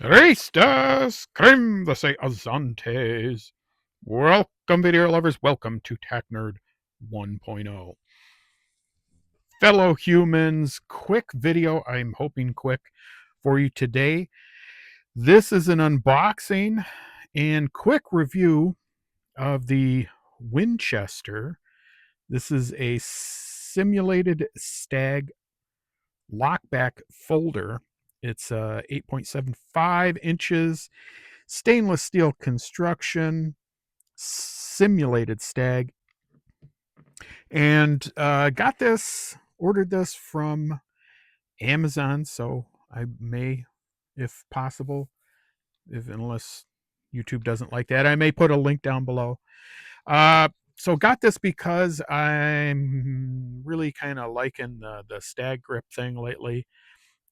Restas, creme the say azantes. Welcome, video lovers. Welcome to TacNerd 1.0. Fellow humans, quick video. I'm hoping quick for you today. This is an unboxing and quick review of the Winchester. This is a simulated stag lockback folder. It's 8.75 inches, stainless steel construction, simulated stag, and ordered this from Amazon. So I may, if possible, unless YouTube doesn't like that, I may put a link down below. So got this because I'm really kind of liking the stag grip thing lately,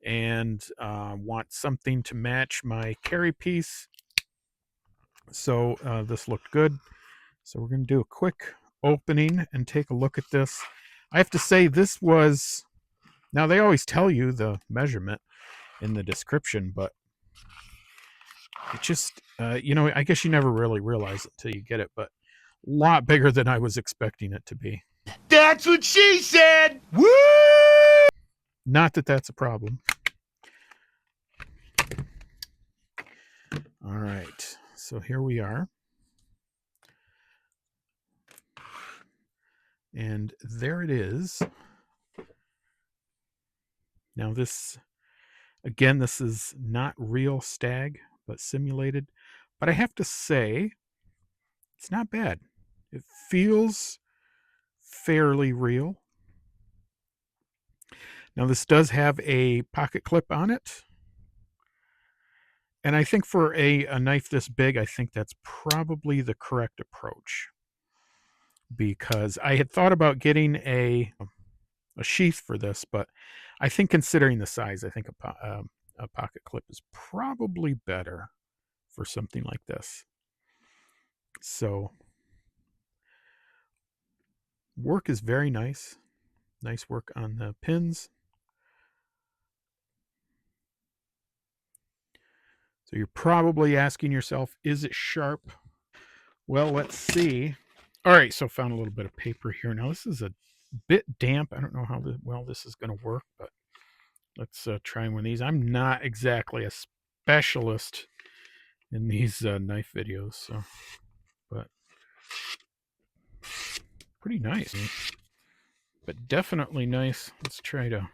and want something to match my carry piece. So this looked good. So we're going to do a quick opening and take a look at this. I have to say this was, now they always tell you the measurement in the description, but it just, I guess you never really realize it until you get it, but a lot bigger than I was expecting it to be. That's what she said! Woo! Not that that's a problem. All right, so here we are. And there it is. Now this, again, this is not real stag, but simulated. But I have to say, it's not bad. It feels fairly real. Now this does have a pocket clip on it. And I think for a knife this big, I think that's probably the correct approach. Because I had thought about getting a sheath for this, but I think considering the size, I think a pocket clip is probably better for something like this. So work is very nice. Nice work on the pins. So you're probably asking yourself, is it sharp? Well, let's see. All right, so found a little bit of paper here. Now this is a bit damp. I don't know how well this is going to work, but let's try one of these. I'm not exactly a specialist in these knife videos, so, but pretty nice. But definitely nice. Let's try to.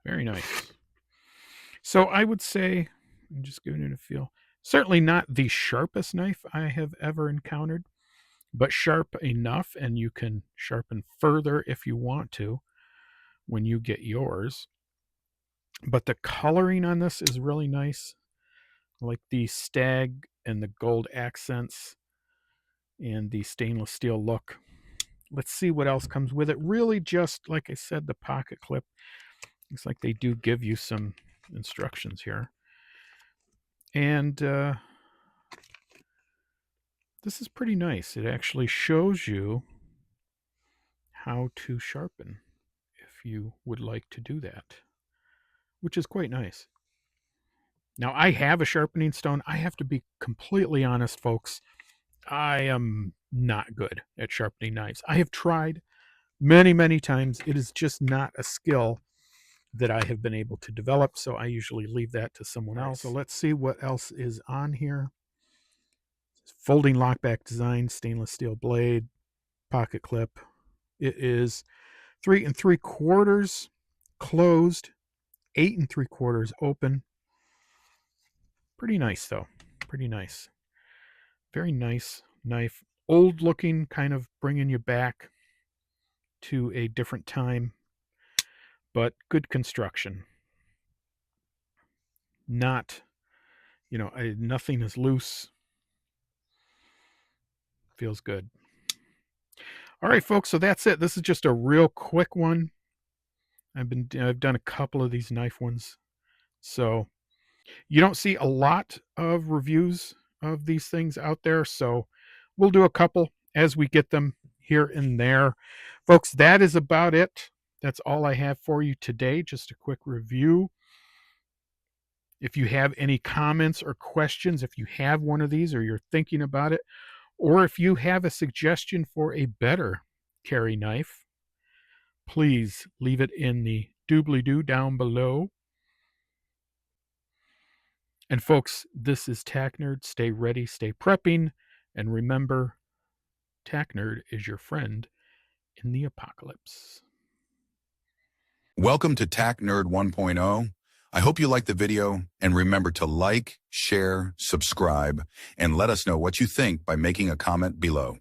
Very nice. So I would say, I'm just giving it a feel. Certainly not the sharpest knife I have ever encountered, but sharp enough, and you can sharpen further if you want to when you get yours. But the coloring on this is really nice. I like the stag and the gold accents and the stainless steel look. Let's see what else comes with it. Really just, like I said, the pocket clip. Looks like they do give you some instructions here. And this is pretty nice. It actually shows you how to sharpen if you would like to do that, which is quite nice. Now, I have a sharpening stone. I have to be completely honest, folks. I am not good at sharpening knives. I have tried many, many times. It is just not a skill that I have been able to develop, so I usually leave that to someone else. So let's see what else is on here. Folding lockback design, stainless steel blade, pocket clip. It is 3 3/4 closed, 8 3/4 open. Pretty nice though. Pretty nice. Very nice knife. Old looking, kind of bringing you back to a different time, but good construction. Not, nothing is loose. Feels good. All right, folks, so that's it. This is just a real quick one. I've done a couple of these knife ones. So you don't see a lot of reviews of these things out there, so we'll do a couple as we get them here and there. Folks, that is about it. That's all I have for you today. Just a quick review If you have any comments or questions, if you have one of these or you're thinking about it, or if you have a suggestion for a better carry knife, please leave it in the doobly-doo down below. And folks, this is TacNerd. Stay ready, stay prepping, and remember, TacNerd is your friend in the apocalypse. Welcome to TacNerd 1.0. I hope you liked the video, and remember to like, share, subscribe, and let us know what you think by making a comment below.